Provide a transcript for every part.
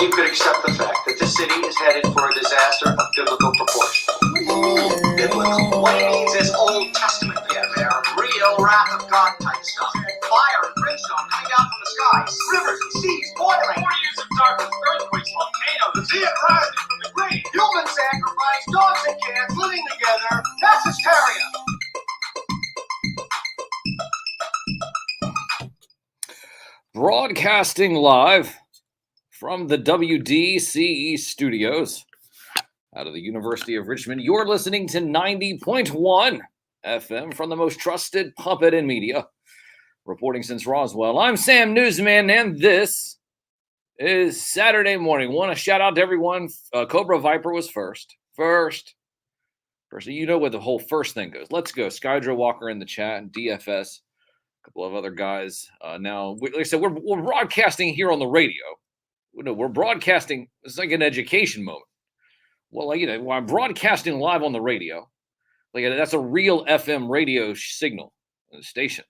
You could accept the fact that the city is headed for a disaster of biblical proportion. Biblical. What he means is Old Testament. Yeah, they're real wrath of God type stuff. Fire and brimstone coming down from the skies. Rivers and seas boiling. 40 years of darkness, earthquakes, volcanoes. The sea rising from the grave. Human sacrifice, dogs and cats living together. That's hysteria. Broadcasting live from the WDCE studios out of the University of Richmond. You're listening to 90.1 FM from the most trusted puppet in media. Reporting since Roswell, I'm Sam Newsman, and this is Saturday morning. Want to shout out to everyone. Cobra Viper was first. You know where the whole first thing goes. Let's go. Skydra Walker in the chat and DFS. A couple of other guys. Now, like I said, we're broadcasting here on the radio. We're broadcasting. It's like an education moment. Well, when I'm broadcasting live on the radio, that's a real FM radio signal station,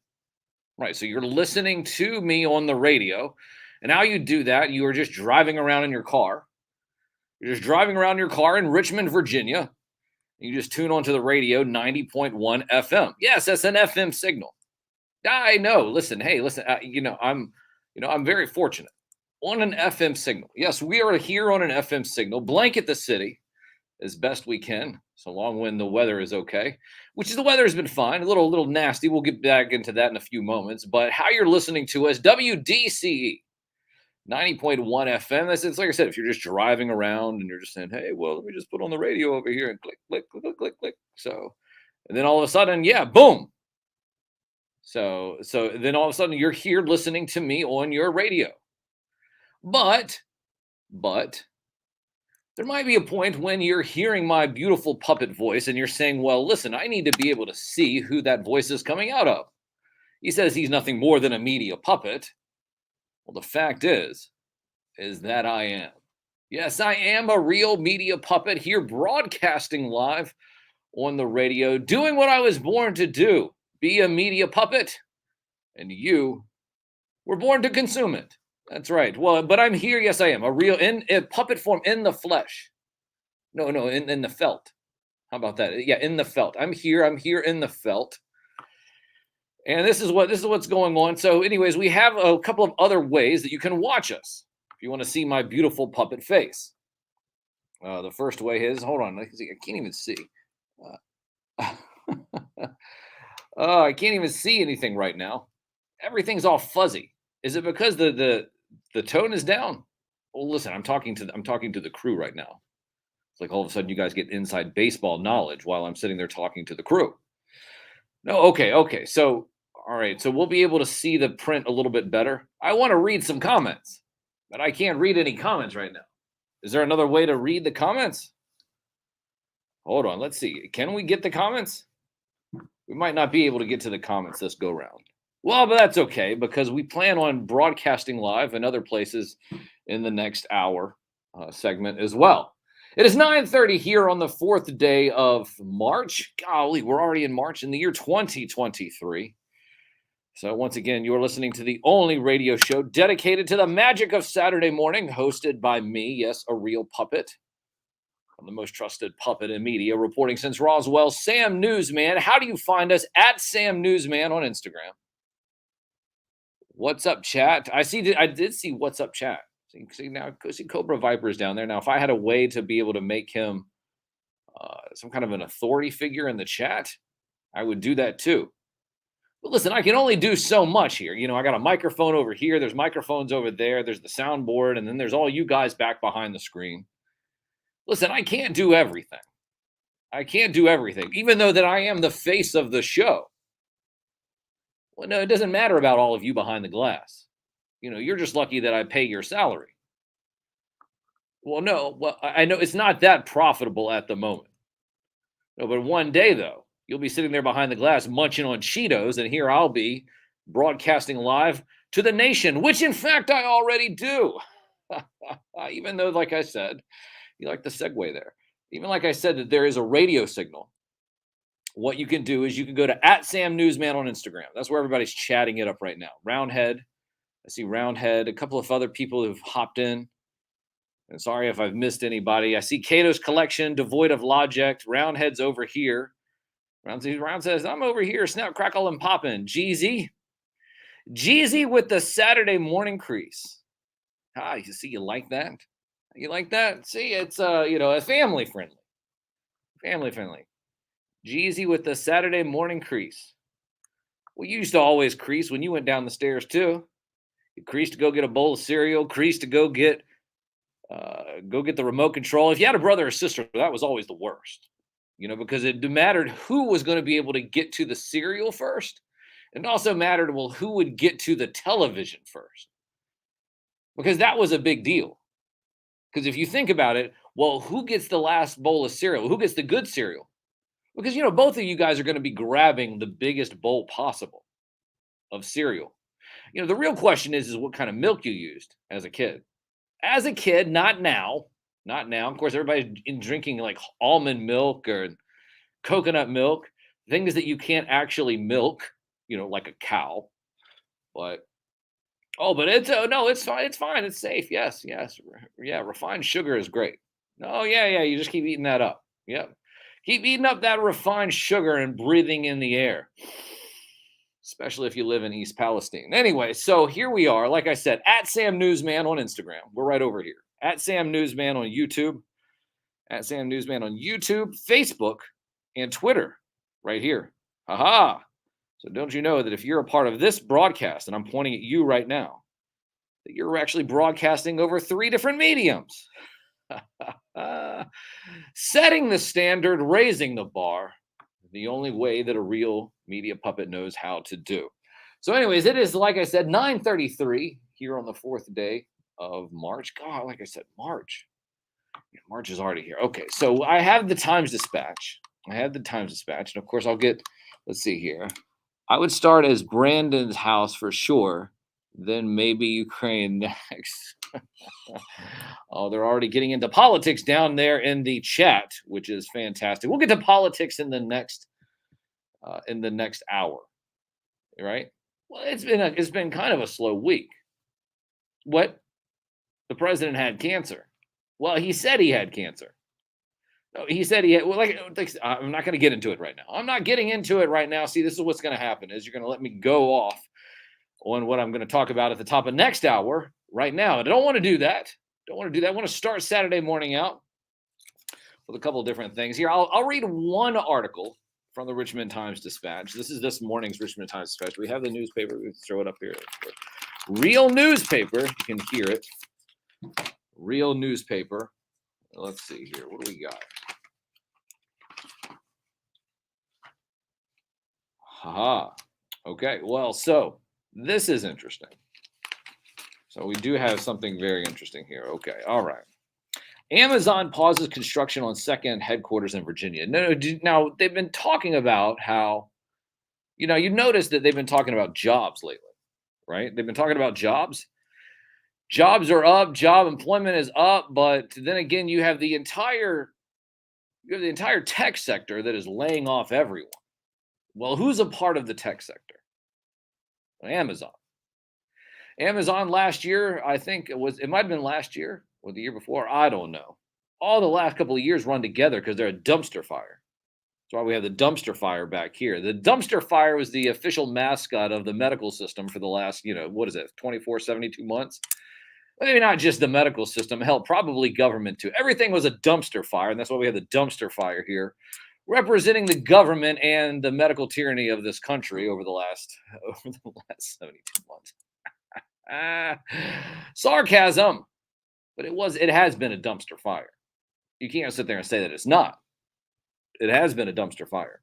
right? So you're listening to me on the radio, and how you do that, you are just driving around in your car. You're just driving around your car in Richmond, Virginia. You just tune onto the radio, 90.1 FM. Yes, that's an FM signal. I know. Listen. I'm very fortunate on an FM signal. Yes, we are here on an FM signal. Blanket the city as best we can, so long when the weather is okay. The weather has been fine. A little nasty. We'll get back into that in a few moments. But how you're listening to us, WDCE 90.1 FM. It's like I said, if you're just driving around and you're just saying, hey, well, let me just put on the radio over here and click, click, click, click, click. So, and then all of a sudden, boom. So then all of a sudden you're here listening to me on your radio. But there might be a point when you're hearing my beautiful puppet voice and you're saying, well, listen, I need to be able to see who that voice is coming out of. He says he's nothing more than a media puppet. Well, the fact is that I am. Yes, I am a real media puppet here broadcasting live on the radio, doing what I was born to do. Be a media puppet, and you were born to consume it. That's right. Well, but I'm here. Yes, I am a real in puppet form in the flesh. No, in the felt. How about that? Yeah, in the felt. I'm here in the felt. And this is what's going on. So, anyways, we have a couple of other ways that you can watch us if you want to see my beautiful puppet face. The first way is, hold on, I can't even see. I can't even see anything right now. Everything's all fuzzy. Is it because the tone is down? Well, listen, I'm talking to the crew right now. It's like all of a sudden you guys get inside baseball knowledge while I'm sitting there talking to the crew. No, okay. So, all right. So we'll be able to see the print a little bit better. I want to read some comments, but I can't read any comments right now. Is there another way to read the comments? Hold on. Let's see. Can we get the comments? We might not be able to get to the comments this go round. Well, but that's okay because we plan on broadcasting live in other places in the next hour segment as well. It is 9:30 here on the 4th day of March. Golly, we're already in March in the year 2023. So once again, you're listening to the only radio show dedicated to the magic of Saturday morning, hosted by me, yes, a real puppet. I'm the most trusted puppet in media, reporting since Roswell, Sam Newsman. How do you find us? At Sam Newsman on Instagram. What's up, chat? I did see what's up, chat. See now, see Cobra Viper is down there. Now, if I had a way to be able to make him some kind of an authority figure in the chat, I would do that too. But listen, I can only do so much here. I got a microphone over here. There's microphones over there. There's the soundboard. And then there's all you guys back behind the screen. Listen, I can't do everything. Even though that I am the face of the show. Well, no, it doesn't matter about all of you behind the glass. You're just lucky that I pay your salary. Well, no, I know it's not that profitable at the moment. No, but one day, though, you'll be sitting there behind the glass munching on Cheetos, and here I'll be broadcasting live to the nation, which, in fact, I already do. Even though, like I said, you like the segue there. Even like I said, that there is a radio signal. What you can do is you can go to @SamNewsman on Instagram. That's where everybody's chatting it up right now. Roundhead. I see Roundhead. A couple of other people who've hopped in. And sorry if I've missed anybody. I see Cato's collection, devoid of logic. Roundhead's over here. Round says, I'm over here, snap, crackle, and poppin'. Jeezy. Jeezy with the Saturday morning crease. Ah, you see, you like that? You like that? See, it's a family friendly. Family friendly. Jeezy with the Saturday morning crease. Well, you used to always crease when you went down the stairs too. You creased to go get a bowl of cereal, creased to go get the remote control. If you had a brother or sister, that was always the worst. Because it mattered who was going to be able to get to the cereal first. It also mattered, well, who would get to the television first. Because that was a big deal. Because if you think about it, well, who gets the last bowl of cereal? Who gets the good cereal? Because, both of you guys are going to be grabbing the biggest bowl possible of cereal. The real question is what kind of milk you used as a kid. As a kid, not now. Not now. Of course, everybody's drinking like almond milk or coconut milk, things that you can't actually milk, like a cow. But it's no, it's fine. It's fine. It's safe. Yes. Yeah, refined sugar is great. Oh, yeah. You just keep eating that up. Yep. Keep eating up that refined sugar and breathing in the air. Especially if you live in East Palestine. Anyway, so here we are. Like I said, at Sam Newsman on Instagram. We're right over here. At Sam Newsman on YouTube. At Sam Newsman on YouTube, Facebook, and Twitter. Right here. Haha. So don't you know that if you're a part of this broadcast, and I'm pointing at you right now, that you're actually broadcasting over 3 different mediums. Setting the standard, raising the bar. The only way that a real media puppet knows how to do. So anyways, it is, like I said, 9:33 here on the 4th day of March. God, like I said, March. Yeah, March is already here. Okay, so I have the Times Dispatch. And of course I'll get, let's see here. I would start as Brandon's house for sure. Then maybe Ukraine next. Oh, they're already getting into politics down there in the chat, which is fantastic. We'll get to politics in the next hour, right? Well, it's been kind of a slow week. What? The president had cancer. Well, he said he had cancer. No, he said he had. Well, I'm not going to get into it right now. I'm not getting into it right now. See, this is what's going to happen: is you're going to let me go off on what I'm going to talk about at the top of next hour. Right now, I don't want to do that. I want to start Saturday morning out with a couple of different things here. I'll read one article from the Richmond Times Dispatch. This is this morning's Richmond Times Dispatch. We have the newspaper. We can throw it up here. Real newspaper. You can hear it. Real newspaper. Let's see here. What do we got? Haha. Okay. Well, so this is interesting. So we do have something very interesting here. Okay. All right. Amazon pauses construction on second headquarters in Virginia. Now they've been talking about how, you notice that they've been talking about jobs lately, right? They've been talking about jobs. Jobs are up. Job employment is up. But then again, you have the entire tech sector that is laying off everyone. Well, who's a part of the tech sector? Amazon. Amazon last year, I think it might have been last year or the year before. I don't know. All the last couple of years run together because they're a dumpster fire. That's why we have the dumpster fire back here. The dumpster fire was the official mascot of the medical system for the last, 24, 72 months. Maybe not just the medical system, hell, probably government too. Everything was a dumpster fire, and that's why we have the dumpster fire here, representing the government and the medical tyranny of this country over the last 72 months. Sarcasm, but it has been a dumpster fire. You can't sit there and say that it's not. It has been a dumpster fire.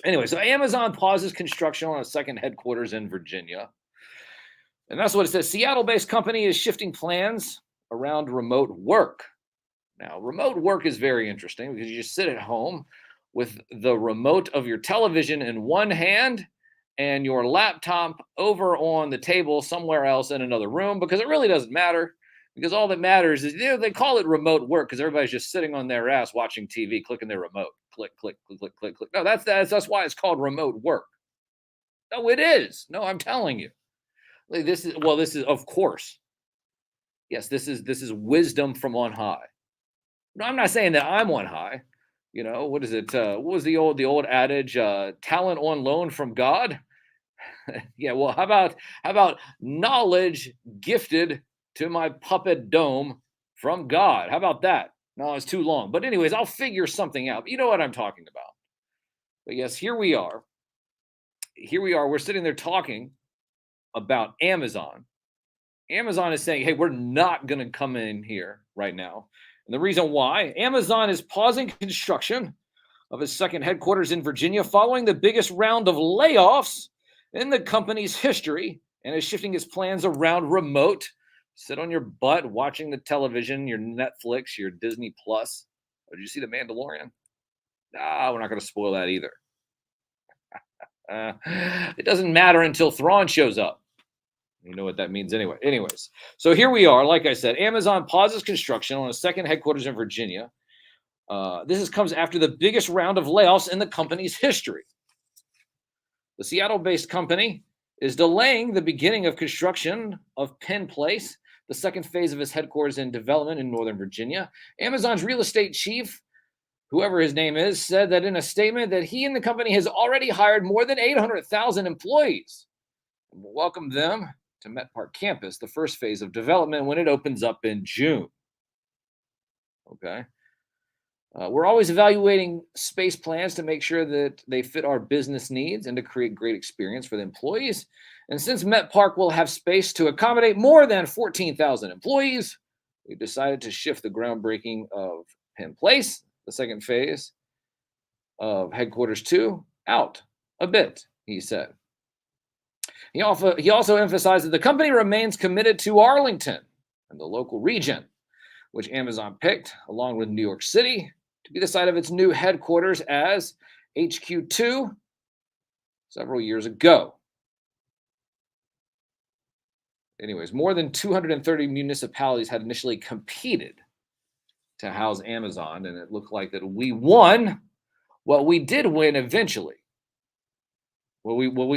Anyway, so Amazon pauses construction on a second headquarters in Virginia. And that's what it says. Seattle-based company is shifting plans around remote work. Now, remote work is very interesting because you just sit at home with the remote of your television in one hand and your laptop over on the table somewhere else in another room, because it really doesn't matter, because all that matters is, they call it remote work because everybody's just sitting on their ass watching TV, clicking their remote. Click, click, click, click, click, click. No, that's why it's called remote work. No, it is. No, I'm telling you. This is, of course, Yes, this is wisdom from on high. No, I'm not saying that I'm on high. What is it? What was the old adage? Talent on loan from God. Yeah. Well, how about knowledge gifted to my puppet dome from God? How about that? No, it's too long. But anyways, I'll figure something out. You know what I'm talking about. But yes, here we are. Here we are. We're sitting there talking about Amazon. Amazon is saying, hey, we're not going to come in here right now. And the reason why, Amazon is pausing construction of its second headquarters in Virginia following the biggest round of layoffs in the company's history, and is shifting its plans around remote. Sit on your butt watching the television, your Netflix, your Disney Plus. Oh, did you see The Mandalorian? We're not going to spoil that either. It doesn't matter until Thrawn shows up. You know what that means anyway. Anyways, so here we are. Like I said, Amazon pauses construction on a second headquarters in Virginia. Comes after the biggest round of layoffs in the company's history. The Seattle-based company is delaying the beginning of construction of Penn Place, the second phase of its headquarters in development in Northern Virginia. Amazon's real estate chief, whoever his name is, said that in a statement that he and the company has already hired more than 800,000 employees and will welcome them to Met Park campus, the first phase of development, when it opens up in June. Okay. We're always evaluating space plans to make sure that they fit our business needs and to create great experience for the employees. And since Met Park will have space to accommodate more than 14,000 employees, we decided to shift the groundbreaking of Penn Place, the second phase of headquarters 2, out a bit, he said. He also emphasized that the company remains committed to Arlington and the local region, which Amazon picked, along with New York City, to be the site of its new headquarters as HQ2 several years ago. Anyways, more than 230 municipalities had initially competed to house Amazon, and it looked like that we won. Well, we did win eventually.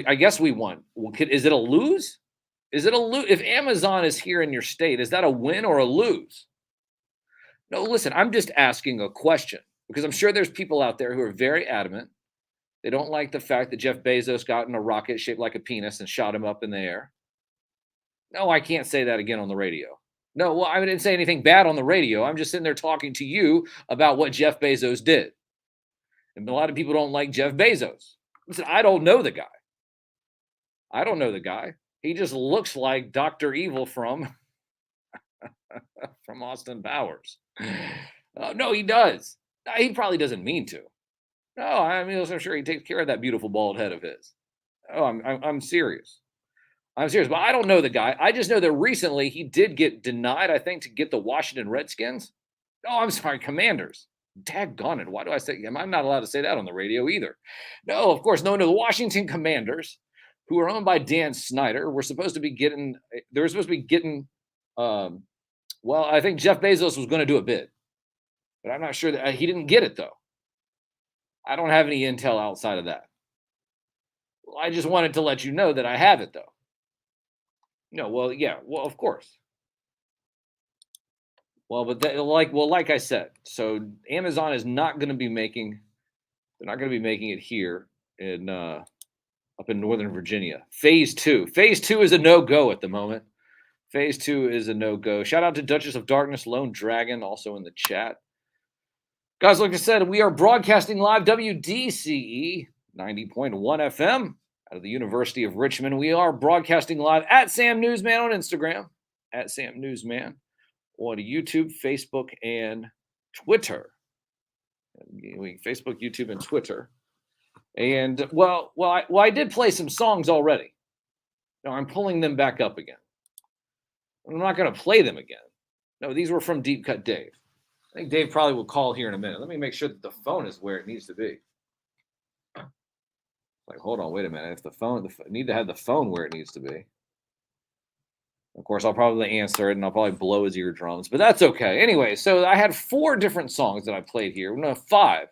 I guess we won. Is it a lose? Is it a lose? If Amazon is here in your state, is that a win or a lose? No, listen, I'm just asking a question because I'm sure there's people out there who are very adamant. They don't like the fact that Jeff Bezos got in a rocket shaped like a penis and shot him up in the air. No, I can't say that again on the radio. No, well, I didn't say anything bad on the radio. I'm just sitting there talking to you about what Jeff Bezos did. And a lot of people don't like Jeff Bezos. Listen, I don't know the guy. He just looks like Dr. Evil from Austin Powers. No, he does. He probably doesn't mean to. No, I'm sure he takes care of that beautiful bald head of his. Oh, I'm serious. I'm serious, but I don't know the guy. I just know that recently he did get denied, I think, to get the Washington Redskins. Oh, I'm sorry, Commanders. Daggone it. Why do I say? I'm not allowed to say that on the radio either. No, of course, no. The Washington Commanders, who are owned by Dan Snyder, were supposed to be getting. They were supposed to be getting. Well, I think Jeff Bezos was going to do a bid, but I'm not sure that he didn't get it though. I don't have any intel outside of that. Well, I just wanted to let you know that I have it though. No, well, yeah, well, of course. Well, but like I said, so Amazon is not going to be making. They're not going to be making it here in up in Northern Virginia. Phase 2. Phase 2 is a no-go at the moment. Phase 2 is a no-go. Shout out to Duchess of Darkness, Lone Dragon, also in the chat. Guys, like I said, we are broadcasting live WDCE 90.1 FM out of the University of Richmond. We are broadcasting live at Sam Newsman on Instagram, at Sam Newsman on YouTube, Facebook, and Twitter. Facebook, YouTube, and Twitter. And I did play some songs already. No, I'm pulling them back up again. I'm not going to play them again. No, these were from Deep Cut Dave. I think Dave probably will call here in a minute. Let me make sure that the phone is where it needs to be. Like, hold on, wait a minute. If the phone, need to have the phone where it needs to be. Of course, I'll probably answer it, and I'll probably blow his eardrums, but that's okay. Anyway, so I had 4 different songs that I played here. No, 5.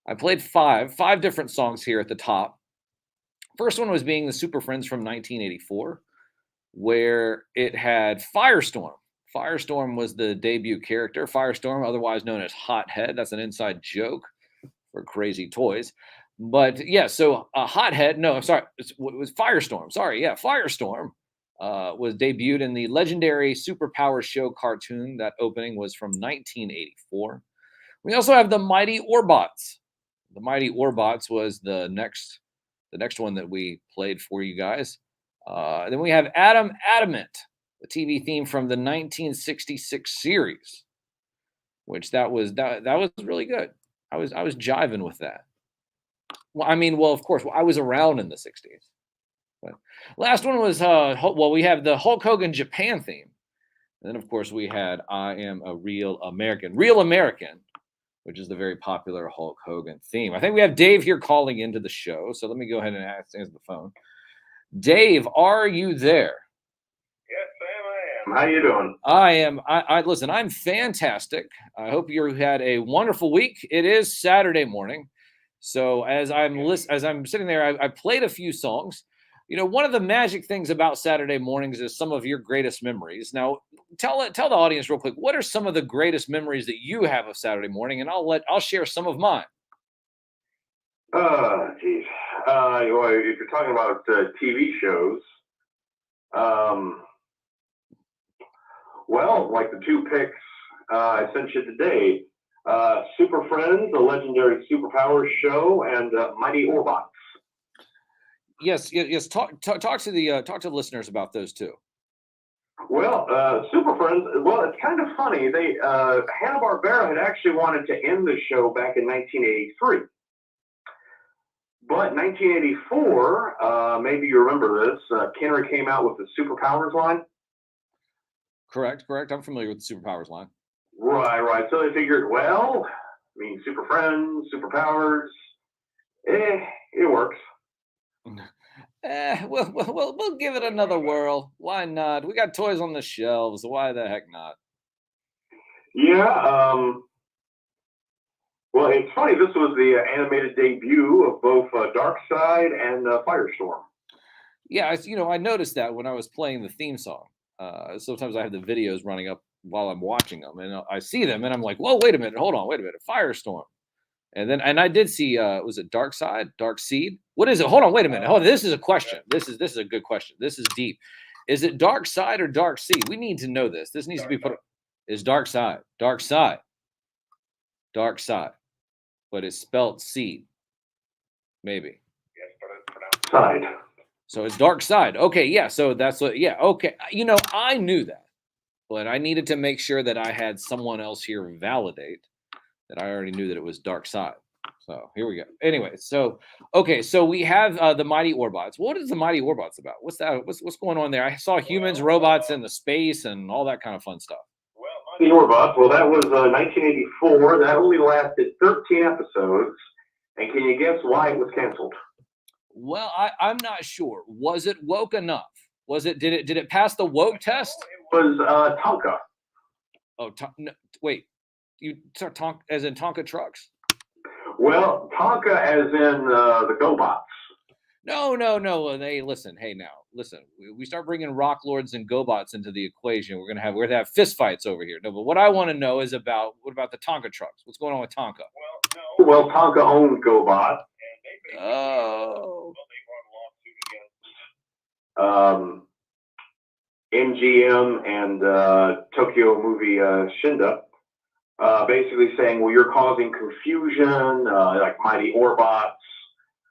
I played 5 different songs here at the top. First one was being the Super Friends from 1984, where it had Firestorm Firestorm was the debut character. Firestorm, otherwise known as Hothead. That's an inside joke for Crazy Toys. But yeah, so Hothead, no, I'm sorry, it was Firestorm. Sorry, yeah, Firestorm was debuted in the legendary Superpower Show cartoon. That opening was from 1984. We also have the Mighty Orbots. The Mighty Orbots was the next one that we played for you guys. Then we have Adam Adamant, the TV theme from the 1966 series, which that was really good. I was jiving with that. Well, I mean, well, of course, I was around in the 60s. But last one was we have the Hulk Hogan Japan theme. And then of course we had I Am a Real American, which is the very popular Hulk Hogan theme. I think we have Dave here calling into the show. So let me go ahead and answer the phone. Dave, are you there? Yes, Sam, I am. How you doing? I am. I listen, I'm fantastic. I hope you had a wonderful week. It is Saturday morning. So as I'm sitting there, I played a few songs. You know, one of the magic things about Saturday mornings is some of your greatest memories. Now, tell the audience real quick, what are some of the greatest memories that you have of Saturday morning? And I'll share some of mine. Geez. If you're talking about TV shows, well, like the two picks I sent you today, Super Friends, the legendary Superpower Show, and Mighty Orbots. Yes. Talk to the listeners about those two. Well, Super Friends. Well, it's kind of funny. They Hanna-Barbera had actually wanted to end the show back in 1983, but 1984, maybe you remember this. Kenner came out with the Superpowers line. Correct. I'm familiar with the Superpowers line. Right. So they figured, well, I mean, Super Friends, Superpowers, it works. We'll give it another whirl. Why not? We got toys on the shelves. Why the heck not? Yeah. Well, it's funny. This was the animated debut of both Darkseid and Firestorm. Yeah, I noticed that when I was playing the theme song. Sometimes I have the videos running up while I'm watching them, and I see them, and I'm like, "Whoa, wait a minute, hold on, wait a minute, Firestorm." And I did see, was it Darkseid? What is it? Hold on, wait a minute. Hold on, this is a question. This is a good question. This is deep. Is it Darkseid or Darkseid? We need to know this. This needs to be put. Is Darkseid, but it's spelled seed, maybe. Yes, but it's pronounced side. So it's Darkseid. Okay, yeah. So that's what. Yeah, okay. I knew that, but I needed to make sure that I had someone else here validate that I already knew that it was Darkseid. So here we go. Anyway, so we have the Mighty Orbots. What is the Mighty Orbots about? What's that? What's going on there? I saw humans, robots, and the space, and all that kind of fun stuff. Well, Mighty Orbots. Well, that was 1984. That only lasted 13 episodes. And can you guess why it was canceled? Well, I'm not sure. Was it woke enough? Did it pass the woke test? It was Tonka. Oh, no, wait. You talk Tonka as in Tonka trucks? Well, Tonka as in the GoBots. No. Hey, listen. We start bringing Rock Lords and GoBots into the equation. We're gonna have fist fights over here. No, but what I want to know is what about the Tonka trucks? What's going on with Tonka? Well, Tonka owned GoBot. Oh. MGM and Tokyo Movie Shinda. Basically saying, well, you're causing confusion, like Mighty Orbots.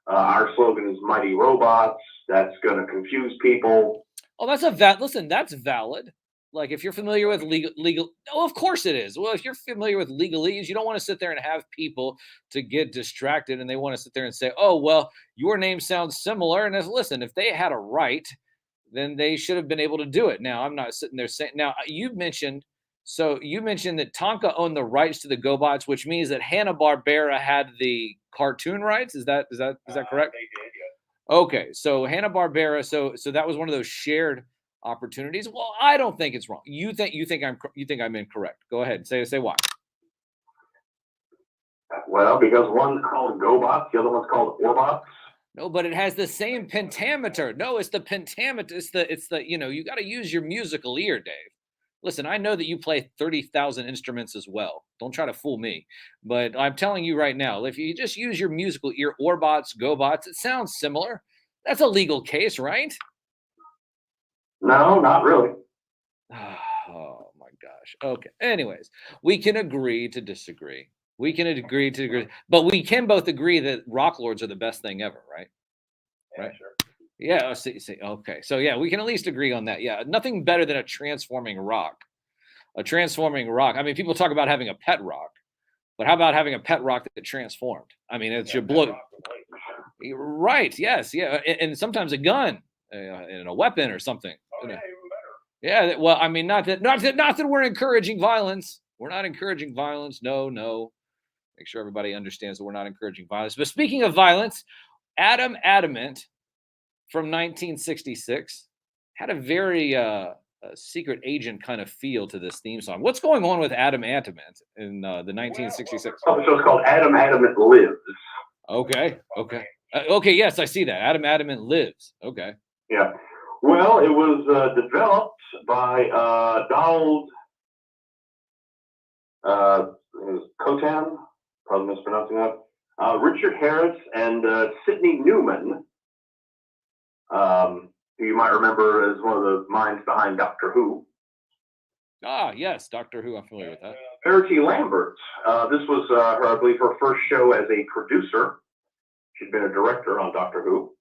Our slogan is Mighty Robots. That's going to confuse people. Oh, that's that's valid. Like if you're familiar with legal, oh, of course it is. Well, if you're familiar with legalese, you don't want to sit there and have people to get distracted and they want to sit there and say, oh, well, your name sounds similar. And listen, if they had a right, then they should have been able to do it. Now, I'm not sitting there saying, now you mentioned that Tonka owned the rights to the GoBots, which means that Hanna-Barbera had the cartoon rights. Is that correct? They did, yes. Okay, so Hanna-Barbera, so that was one of those shared opportunities. Well, I don't think it's wrong. You think I'm incorrect. Go ahead and say why. Well, because one's called GoBots, the other one's called Orbots. No, but it has the same pentameter. No, it's the pentameter. It's the you got to use your musical ear, Dave. Listen, I know that you play 30,000 instruments as well. Don't try to fool me. But I'm telling you right now, if you just use your musical ear, Orbots, GoBots, it sounds similar. That's a legal case, right? No, not really. Oh my gosh. Okay. Anyways, we can agree to disagree. We can agree to agree, but we can both agree that rock lords are the best thing ever, right? Yeah, Right. sure. Yeah. See. Okay. So yeah, we can at least agree on that. Yeah. Nothing better than a transforming rock. A transforming rock. I mean, people talk about having a pet rock, but how about having a pet rock that transformed? I mean, it's your blow. Right. Yes. Yeah. And sometimes a gun and a weapon or something. Oh, yeah, even better. Yeah, well, I mean, not that we're encouraging violence. We're not encouraging violence. No. Make sure everybody understands that we're not encouraging violence. But speaking of violence, Adam Adamant from 1966 had a very secret agent kind of feel to this theme song. What's going on with Adam Adamant in the 1966? Oh, so it's called Adam Adamant Lives. Okay. Okay. Yes, I see that. Adam Adamant Lives. Okay. Yeah. Well, it was developed by Donald Cotan, probably mispronouncing that, Richard Harris, and Sidney Newman, who you might remember as one of the minds behind Doctor Who. Ah, yes, Doctor Who. I'm familiar with that. Verity Lambert. This was, her, I believe, her first show as a producer. She'd been a director on Doctor Who.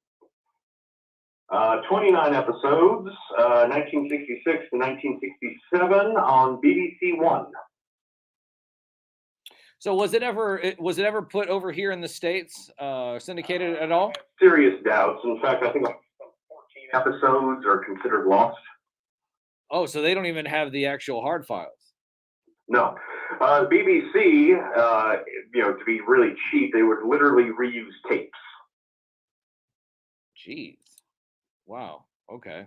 29 episodes, 1966 to 1967 on BBC One. So was it ever put over here in the States, syndicated at all? Serious doubts. In fact, I think 14 episodes are considered lost. Oh, so they don't even have the actual hard files. No. BBC, to be really cheap, they would literally reuse tapes. Jeez. Wow. Okay.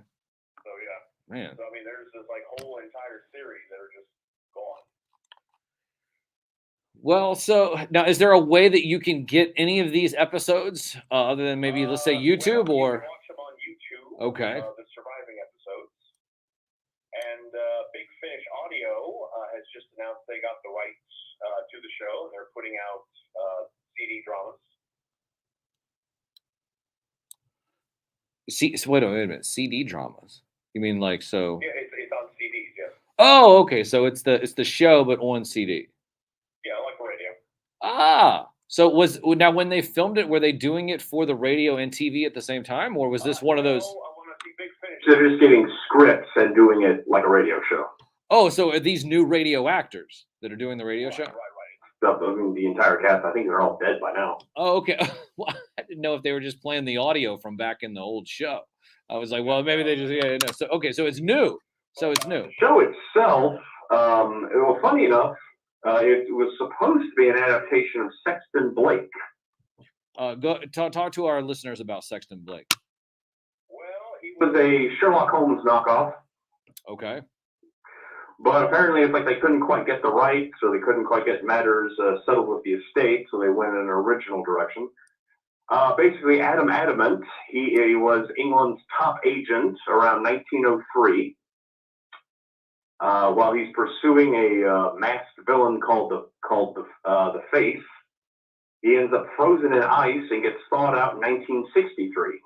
So, yeah. Man. So, I mean, there's this whole entire series that are just gone. Well, so now is there a way that you can get any of these episodes other than maybe, let's say, YouTube or? You can watch them on YouTube. Okay. The surviving episodes. And Big Finish Audio has just announced they got the rights to the show. They're putting out CD dramas. So wait a minute. CD dramas? You mean like so? Yeah, it's on CDs. Yes. Oh, okay. So it's the show, but on CD. Yeah, like radio. Ah. So now when they filmed it, were they doing it for the radio and TV at the same time, or was this one of those? I want to see Big Finish. They're just getting scripts and doing it like a radio show. Oh, so are these new radio actors that are doing the radio show? Right. I mean, the entire cast, I think they're all dead by now. Oh, okay. Well, I didn't know if they were just playing the audio from back in the old show. I was like, well, maybe they just, yeah, no. So, okay, so it's new. The show itself, well, funny enough, it was supposed to be an adaptation of Sexton Blake. Go talk to our listeners about Sexton Blake. Well, he was a Sherlock Holmes knockoff. Okay. But apparently it's like they couldn't quite get the rights, so they couldn't quite get matters settled with the estate, so they went in an original direction. Basically, Adam Adamant, he was England's top agent around 1903. While he's pursuing a masked villain called the Face, he ends up frozen in ice and gets thawed out in 1963.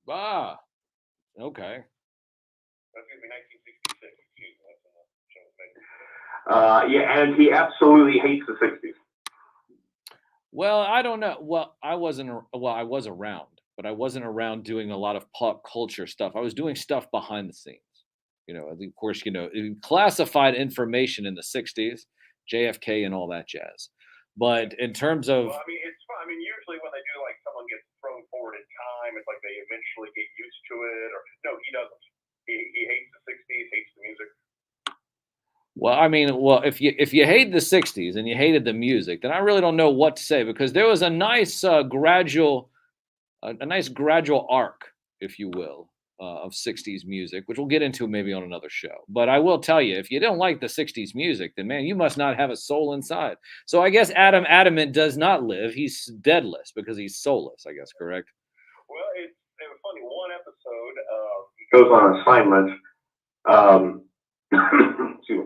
Ah, okay. That's going to be 1966. Yeah, and he absolutely hates the 60s. Well, I don't know. Well, I was around, but I wasn't around doing a lot of pop culture stuff. I was doing stuff behind the scenes. Of course, classified information in the 60s, JFK and all that jazz. But in terms of... Well, I mean, usually when they do, like, someone gets thrown forward in time, it's like they eventually get used to it. Or no, he doesn't. He hates the 60s, hates the music. Well, I mean, if you hate the 60s and you hated the music, then I really don't know what to say, because there was a nice gradual arc, if you will, of 60s music, which we'll get into maybe on another show. But I will tell you, if you don't like the 60s music, then man, you must not have a soul inside. So I guess Adam Adamant does not live. He's deadless because he's soulless, I guess, correct? Well, it was funny. One episode, he goes on assignment. Excuse me.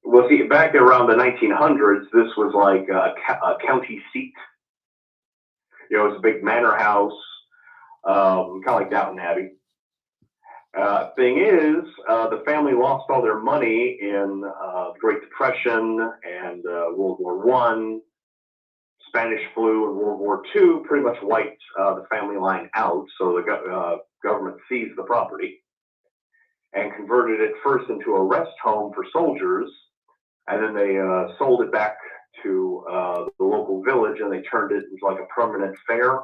Well, see, back around the 1900s, this was like a county seat. You know, it was a big manor house, kind of like Downton Abbey. Thing is, the family lost all their money in the Great Depression and World War One, Spanish flu, and World War II pretty much wiped the family line out. So the government seized the property and converted it first into a rest home for soldiers, and then they sold it back to the local village, and they turned it into like a permanent fair.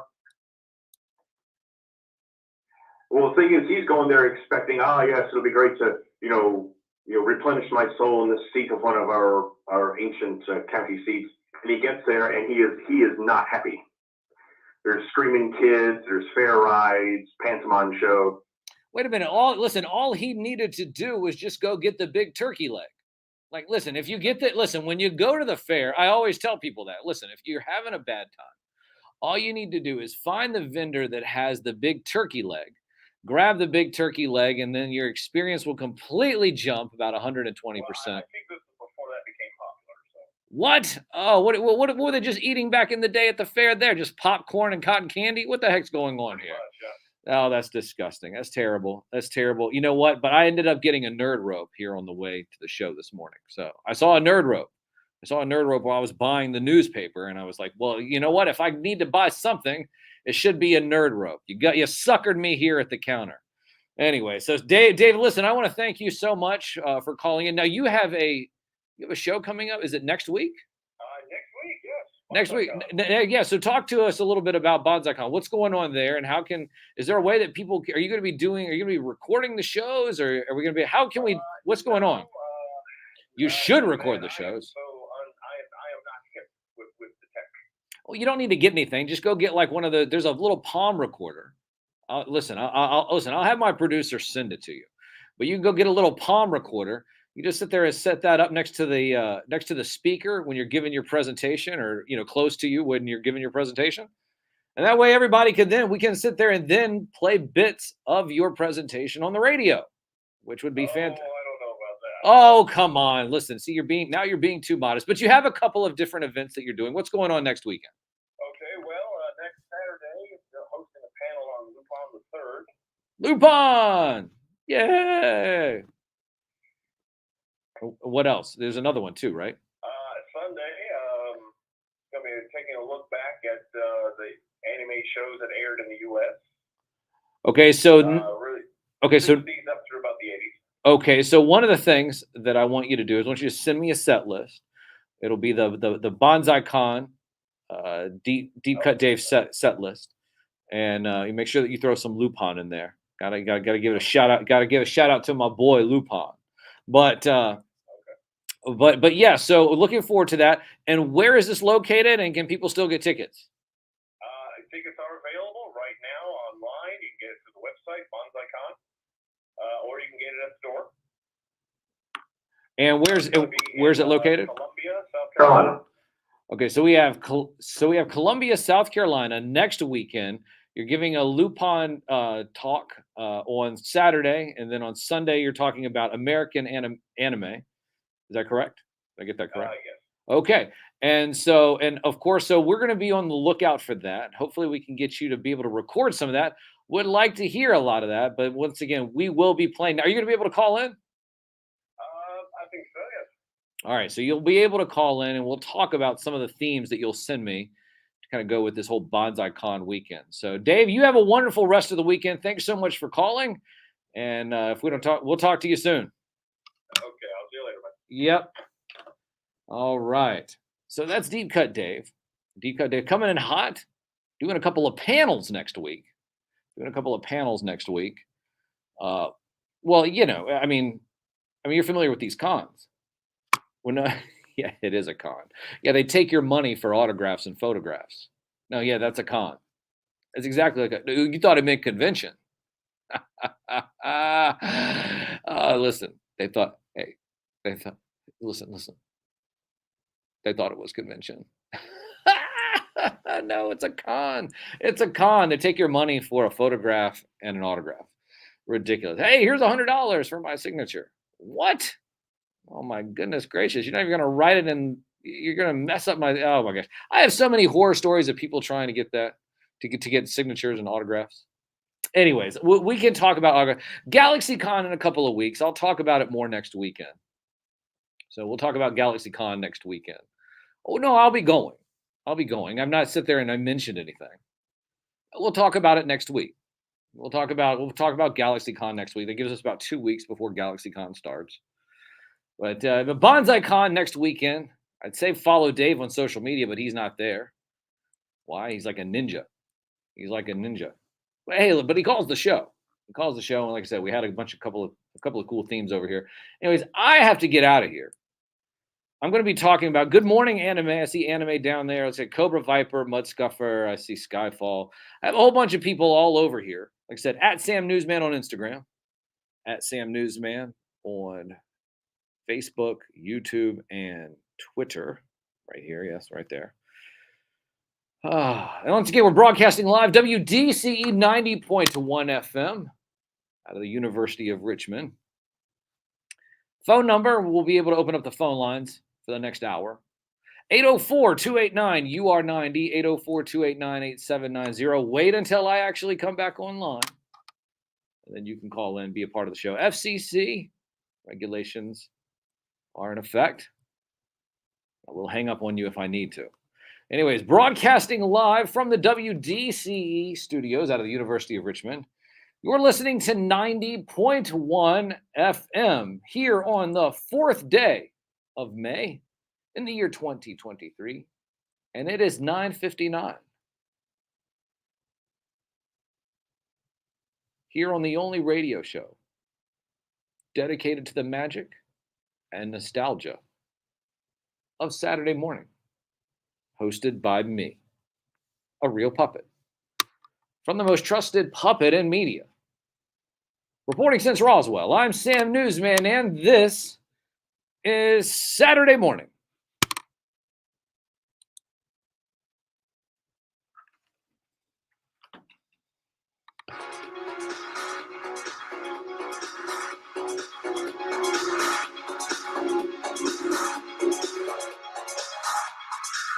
Well, the thing is, he's going there expecting, yes, it'll be great to, replenish my soul in the seat of one of our ancient county seats. And he gets there, and he is not happy. There's screaming kids, there's fair rides, pantomime show. Wait a minute. All he needed to do was just go get the big turkey leg. Like, listen, if you get that, listen, when you go to the fair, I always tell people that, listen, if you're having a bad time, all you need to do is find the vendor that has the big turkey leg, grab the big turkey leg, and then your experience will completely jump about 120%. Well, I think this is before that became popular. So. What? Oh, what were they just eating back in the day at the fair there? Just popcorn and cotton candy? What the heck's going on here? Oh, that's disgusting. That's terrible. That's terrible. You know what? But I ended up getting a nerd rope here on the way to the show this morning. So I saw a nerd rope. While I was buying the newspaper, and I was like, well, you know what? If I need to buy something, it should be a nerd rope. You suckered me here at the counter. Anyway, so Dave, listen, I want to thank you so much for calling in. Now you have a show coming up. Is it next week? Next week, yes. Next week, yeah. So talk to us a little bit about BonsaiCon. What's going on there, and is there a way that people are you going to be recording the shows, or are we going to be? How can we? What's going on? You should record the shows. I am not hip with the tech. Well, you don't need to get anything. Just go get like there's a little palm recorder. I'll have my producer send it to you, but you can go get a little palm recorder. You just sit there and set that up next to the speaker when you're giving your presentation, or close to you when you're giving your presentation, and that way everybody we can sit there and then play bits of your presentation on the radio, which would be fantastic. I don't know about that. Oh, come on. Listen, see, you're being too modest, but you have a couple of different events that you're doing. What's going on next weekend? Okay, well, next Saturday, they're hosting a panel on Lupin the 3rd. Lupin! Yay! What else? There's another one too, right? Sunday, going to be taking a look back at the anime shows that aired in the U.S. Okay, so these up through about the 80s. Okay, so one of the things that I want you to do is I want you to send me a set list. It'll be the BonsaiCon Deep Cut Dave set list, and you make sure that you throw some Lupin in there. Gotta give it a shout out. Gotta give a shout out to my boy Lupin. But yeah, so looking forward to that. And where is this located? And can people still get tickets? Tickets are available right now online. You can get it through the website BonsaiCon, or you can get it at the store. And where's it located? Columbia, South Carolina. Okay, so we have Columbia, South Carolina next weekend. You're giving a Lupin talk on Saturday, and then on Sunday you're talking about American anime. Is that correct? Did I get that correct? Yes. Okay, and of course, so we're going to be on the lookout for that. Hopefully, we can get you to be able to record some of that. Would like to hear a lot of that, but once again, we will be playing. Are you going to be able to call in? I think so, yes. All right, so you'll be able to call in, and we'll talk about some of the themes that you'll send me to kind of go with this whole BonsaiCon weekend. So, Dave, you have a wonderful rest of the weekend. Thanks so much for calling, and if we don't talk, we'll talk to you soon. Okay, I'll see you later, man. Yep. All right. So that's Deep Cut Dave. Deep Cut Dave coming in hot, doing a couple of panels next week. Well, I mean, you're familiar with these cons. Well, no, yeah, it is a con. Yeah, they take your money for autographs and photographs. No, yeah, that's a con. It's exactly like you thought it meant convention. Listen, listen. They thought it was convention. No, it's a con. It's a con. They take your money for a photograph and an autograph. Ridiculous. Hey, here's $100 for my signature. What? Oh my goodness gracious! You're not even going to write it in. You're going to mess up my. Oh my gosh! I have so many horror stories of people trying to get that to get signatures and autographs. Anyways, we can talk about GalaxyCon in a couple of weeks. I'll talk about it more next weekend. So we'll talk about GalaxyCon next weekend. Oh no, I'll be going. I've not sit there and I mentioned anything. We'll talk about it next week. We'll talk about GalaxyCon next week. That gives us about 2 weeks before GalaxyCon starts. But BonsaiCon next weekend. I'd say follow Dave on social media, but he's not there. Why? He's like a ninja. But hey, but he calls the show. And like I said, we had a couple of cool themes over here. Anyways, I have to get out of here. I'm going to be talking about Good Morning Anime. I see anime down there. Let's say Cobra Viper, Mudscuffer. I see Skyfall. I have a whole bunch of people all over here. Like I said, at Sam Newsman on Instagram, at Sam Newsman on Facebook, YouTube, and Twitter. Right here. Yes, right there. And once again, we're broadcasting live WDCE 90.1 FM out of the University of Richmond. Phone number, we'll be able to open up the phone lines for the next hour. 804-289-UR90, 804-289-8790. Wait until I actually come back online. And then you can call in, be a part of the show. FCC regulations are in effect. I will hang up on you if I need to. Anyways, broadcasting live from the WDCE studios out of the University of Richmond. You're listening to 90.1 FM here on the 4th day of May in the year 2023, and it is 9:59. Here on the only radio show dedicated to the magic and nostalgia of Saturday morning, hosted by me, a real puppet, from the most trusted puppet in media. Reporting since Roswell, I'm Sam Newsman, and this is Saturday Morning.